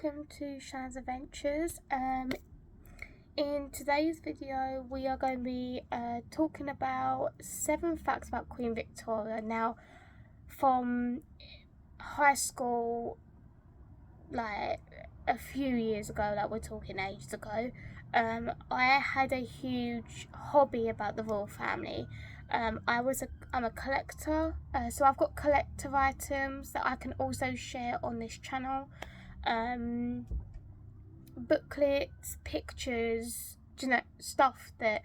welcome to Shan's Adventures. In today's video we are going to be talking about 7 facts about Queen Victoria. Now, from high school, like a few years ago, like we're talking ages ago, I had a huge hobby about the royal family. I'm a collector, so I've got collector items that I can also share on this channel. Booklets, pictures, stuff that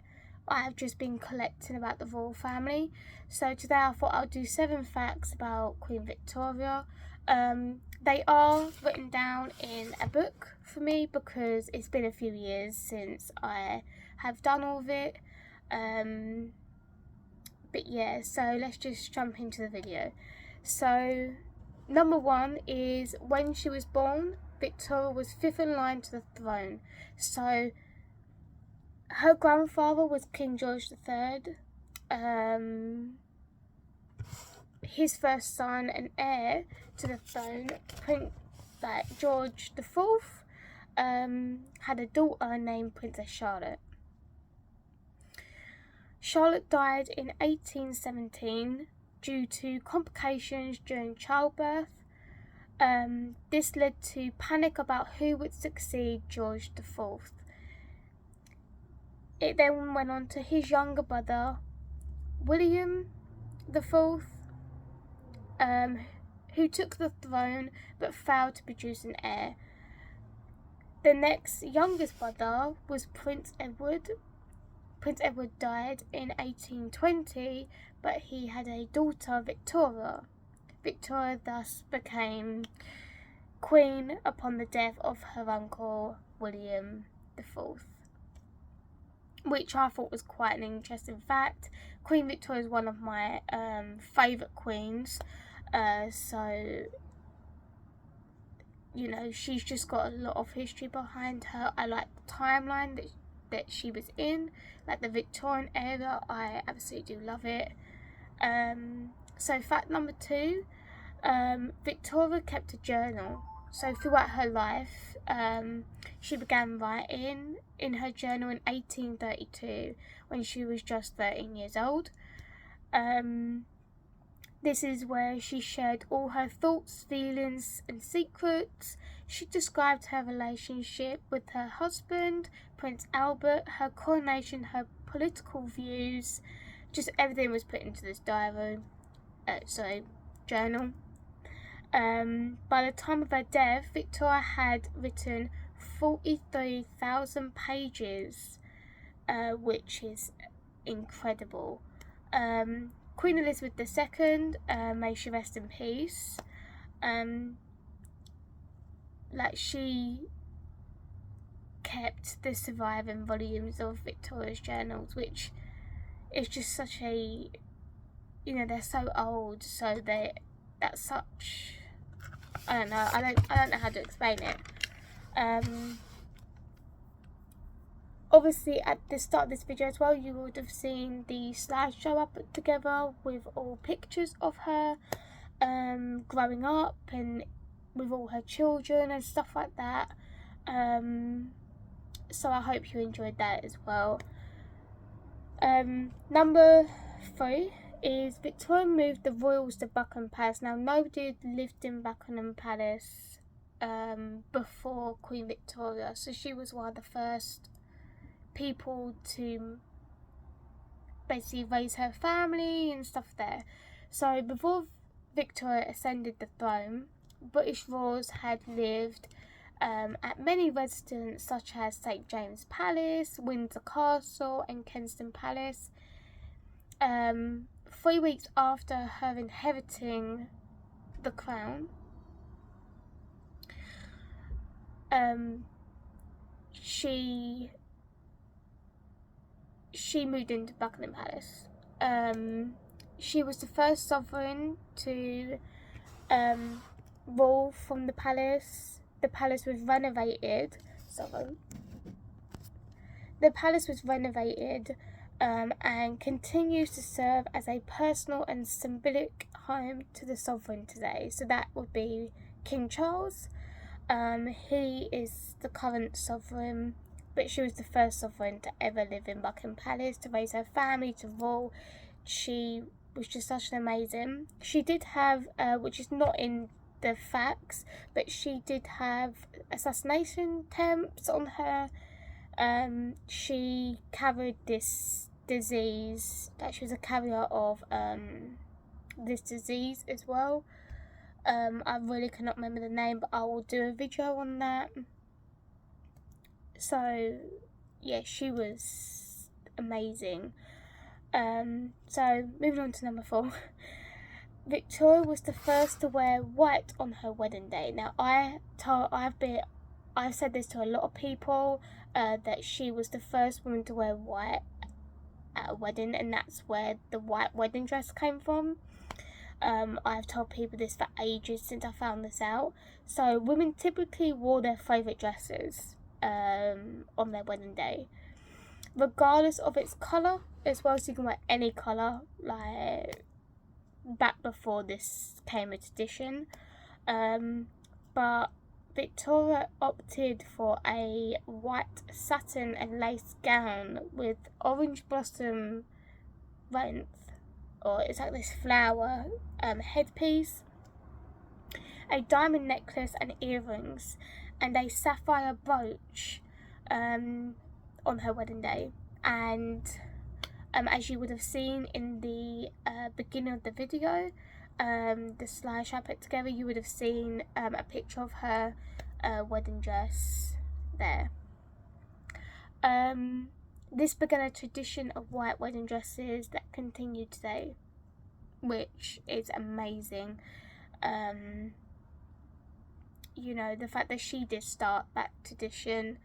I have just been collecting about the royal family. So today I thought I'll do 7 facts about Queen Victoria. They are written down in a book for me because it's been a few years since I have done all of it. But yeah, so let's just jump into the video. So number 1 is when she was born, Victoria was 5th in line to the throne. So her grandfather was King George III. His first son and heir to the throne, George IV, had a daughter named Princess Charlotte. Charlotte died in 1817 due to complications during childbirth. This led to panic about who would succeed George IV. It then went on to his younger brother, William IV, who took the throne but failed to produce an heir. The next youngest brother was Prince Edward. Prince Edward died in 1820, but he had a daughter, Victoria. Victoria thus became queen upon the death of her uncle, William IV, which I thought was quite an interesting fact. Queen Victoria is one of my favourite queens, so you know, she's just got a lot of history behind her. I like the timeline that she was in, like the Victorian era. I absolutely do love it. So fact number 2, Victoria kept a journal. So throughout her life, she began writing in her journal in 1832 when she was just 13 years old. This is where she shared all her thoughts, feelings and secrets. She described her relationship with her husband, Prince Albert, her coronation, her political views. Just everything was put into this journal. By the time of her death, Victoria had written 43,000 pages, which is incredible. Queen Elizabeth II, may she rest in peace. She kept the surviving volumes of Victoria's journals, which is just such a, they're so old, so that's such, I don't know how to explain it. Obviously at the start of this video as well, you would have seen the slideshow I put together with all pictures of her growing up and with all her children and stuff like that. So I hope you enjoyed that as well. Number 3 is Victoria moved the royals to Buckingham Palace. Now, nobody had lived in Buckingham Palace before Queen Victoria, so she was one of the first people to basically raise her family and stuff there. So before Victoria ascended the throne, British royals had lived at many residences such as St James Palace, Windsor Castle and Kensington Palace. 3 weeks after her inheriting the crown, she moved into Buckingham Palace. She was the first sovereign to rule from the palace. The palace was renovated. The palace was renovated and continues to serve as a personal and symbolic home to the sovereign today. So that would be King Charles. He is the current sovereign, but she was the first sovereign to ever live in Buckingham Palace, to raise her family, to rule. She was just such an amazing. She did have, which is not in the facts, but she did have assassination attempts on her. She carried this disease, that she was a carrier of this disease as well. I really cannot remember the name, but I will do a video on that. So yeah, she was amazing. So moving on to number 4. Victoria was the first to wear white on her wedding day. Now I've said this to a lot of people, that she was the first woman to wear white at a wedding, and that's where the white wedding dress came from. I've told people this for ages since I found this out. So women typically wore their favourite dresses on their wedding day, regardless of its colour as well. So you can wear any colour, like back before this came into edition. But Victoria opted for a white satin and lace gown with orange blossom wreath, or it's like this flower headpiece, a diamond necklace and earrings, and a sapphire brooch on her wedding day. And as you would have seen in the beginning of the video, the slideshow I put together, you would have seen a picture of her wedding dress there. This began a tradition of white wedding dresses that continue today, which is amazing. You know, the fact that she did start that tradition,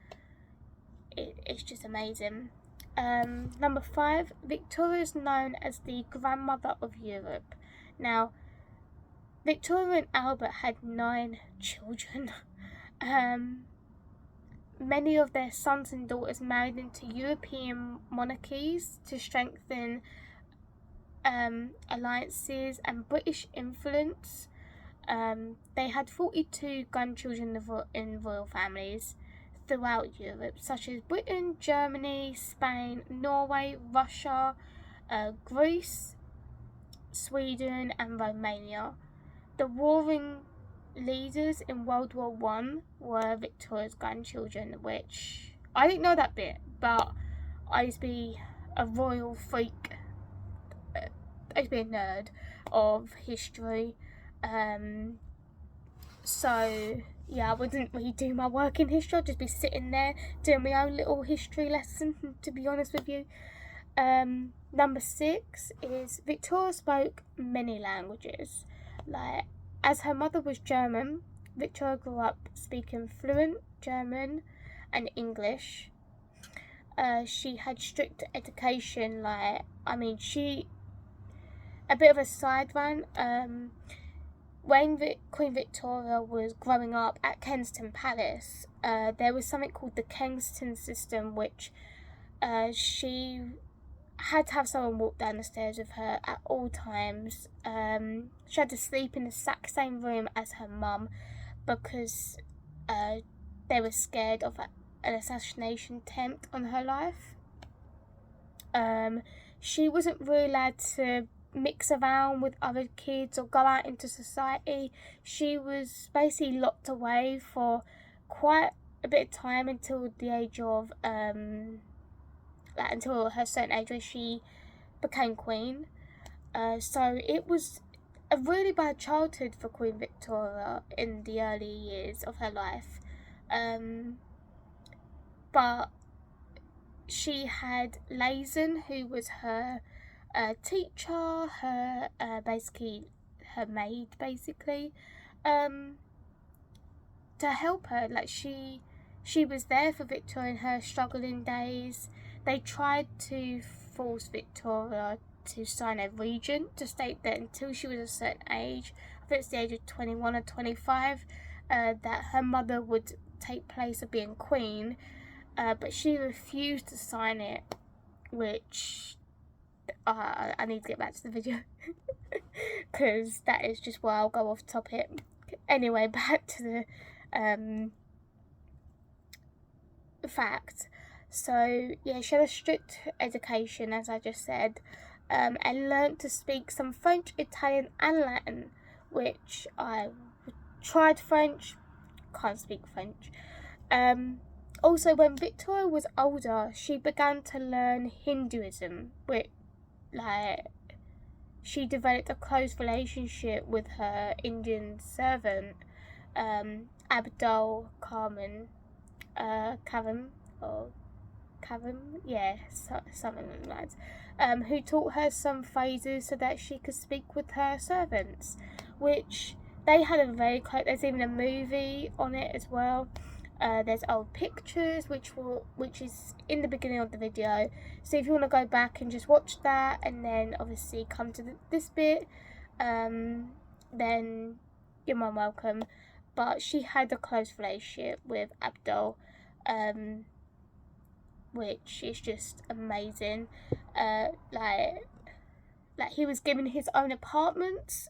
it's just amazing. Number 5, Victoria is known as the grandmother of Europe. Now, Victoria and Albert had 9 children. Many of their sons and daughters married into European monarchies to strengthen alliances and British influence. They had 42 grandchildren in royal families throughout Europe, such as Britain, Germany, Spain, Norway, Russia, Greece, Sweden and Romania. The warring leaders in World War I were Victoria's grandchildren, which I didn't know that bit, but I used to be a royal freak. I used to be a nerd of history. So yeah, I wouldn't really do my work in history. I'd just be sitting there doing my own little history lesson, to be honest with you. Number 6 is Victoria spoke many languages. Like, as her mother was German, Victoria grew up speaking fluent German and English. She had strict education. A bit of a side rant. When Queen Victoria was growing up at Kensington Palace, there was something called the Kensington system, which she had to have someone walk down the stairs with her at all times. She had to sleep in the exact same room as her mum because they were scared of an assassination attempt on her life. She wasn't really allowed to mix around with other kids or go out into society. She was basically locked away for quite a bit of time until the age of until her certain age where she became queen. So it was a really bad childhood for Queen Victoria in the early years of her life. But she had Lazen, who was her teacher, her basically her maid, basically, to help her. Like, she was there for Victoria in her struggling days. They tried to force Victoria to sign a regent to state that until she was a certain age, I think it's the age of 21 or 25, that her mother would take place of being queen, but she refused to sign it, which I need to get back to the video because that is just where I'll go off topic. Anyway, back to the fact. So yeah, she had a strict education, as I just said, and learned to speak some French, Italian and Latin, which I tried French, can't speak French. Also, when Victoria was older, she began to learn Hinduism, which, like, she developed a close relationship with her Indian servant, Abdul Karim, or Karim, yeah, something like that, who taught her some phrases so that she could speak with her servants, which they had a very close. There's even a movie on it as well. There's old pictures which is in the beginning of the video, so if you want to go back and just watch that and then obviously come to this bit, then you're more welcome. But she had a close relationship with Abdul, which is just amazing. Like he was given his own apartment.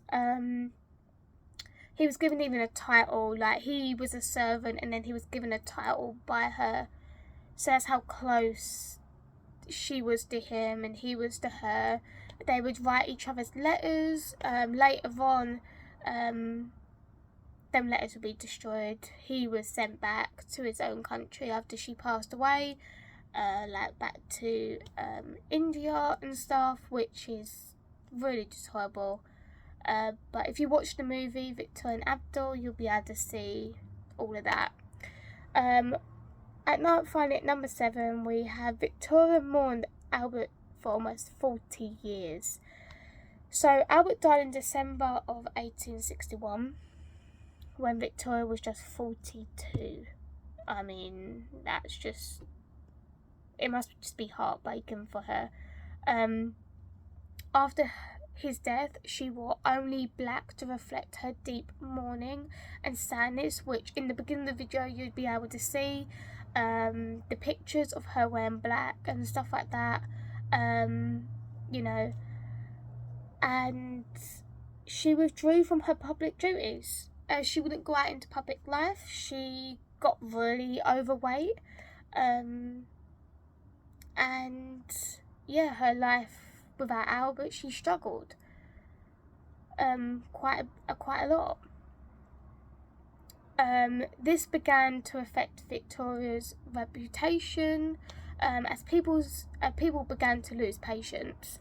He was given even a title, like he was a servant and then he was given a title by her. So that's how close she was to him and he was to her. They would write each other's letters. Later on, them letters would be destroyed. He was sent back to his own country after she passed away, like back to India and stuff, which is really just horrible. But if you watch the movie Victor and Abdul, you'll be able to see all of that. Finally at number 7, we have Victoria mourned Albert for almost 40 years. So Albert died in December of 1861 when Victoria was just 42. I mean, that's just, it must just be heartbreaking for her. After his death, she wore only black to reflect her deep mourning and sadness, which in the beginning of the video you'd be able to see the pictures of her wearing black and stuff like that, you know. And she withdrew from her public duties. She wouldn't go out into public life. She got really overweight, and yeah, her life without Albert, she struggled quite a lot. This began to affect Victoria's reputation, as people began to lose patience.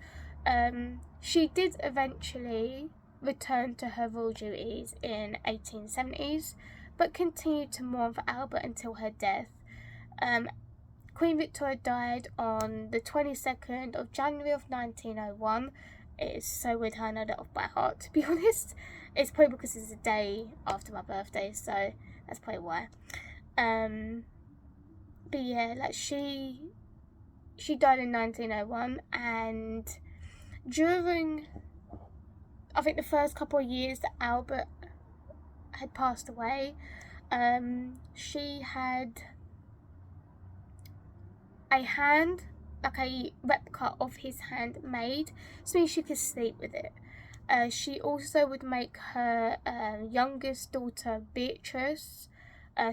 She did eventually return to her royal duties in 1870s, but continued to mourn for Albert until her death. Queen Victoria died on the 22nd of January of 1901. It is so weird how I know that off by heart, to be honest. It's probably because it's a day after my birthday, so that's probably why. But yeah, like she died in 1901, and during, I think, the first couple of years that Albert had passed away, she had a hand, like a replica of his hand made, so she could sleep with it. She also would make her youngest daughter, Beatrice,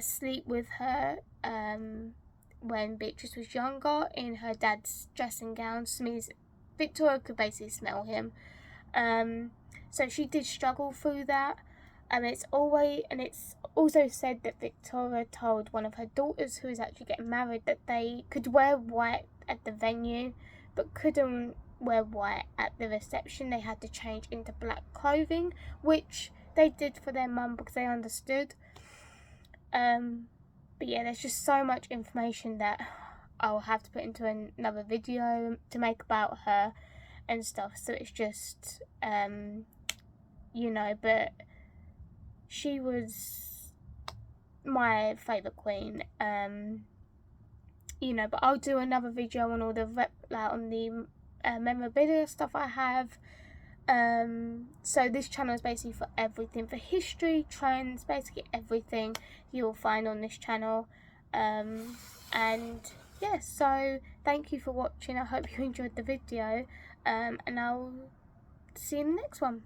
sleep with her when Beatrice was younger in her dad's dressing gown, so means Victoria could basically smell him. So she did struggle through that. It's also said that Victoria told one of her daughters who was actually getting married that they could wear white at the venue, but couldn't wear white at the reception. They had to change into black clothing, which they did for their mum because they understood. But yeah, there's just so much information that I'll have to put into another video to make about her and stuff, so it's just you know, but she was my favourite queen, you know. But I'll do another video on all the memorabilia stuff I have. So this channel is basically for everything, for history, trends, basically everything you'll find on this channel. And yeah, so thank you for watching. I hope you enjoyed the video, and I'll see you in the next one.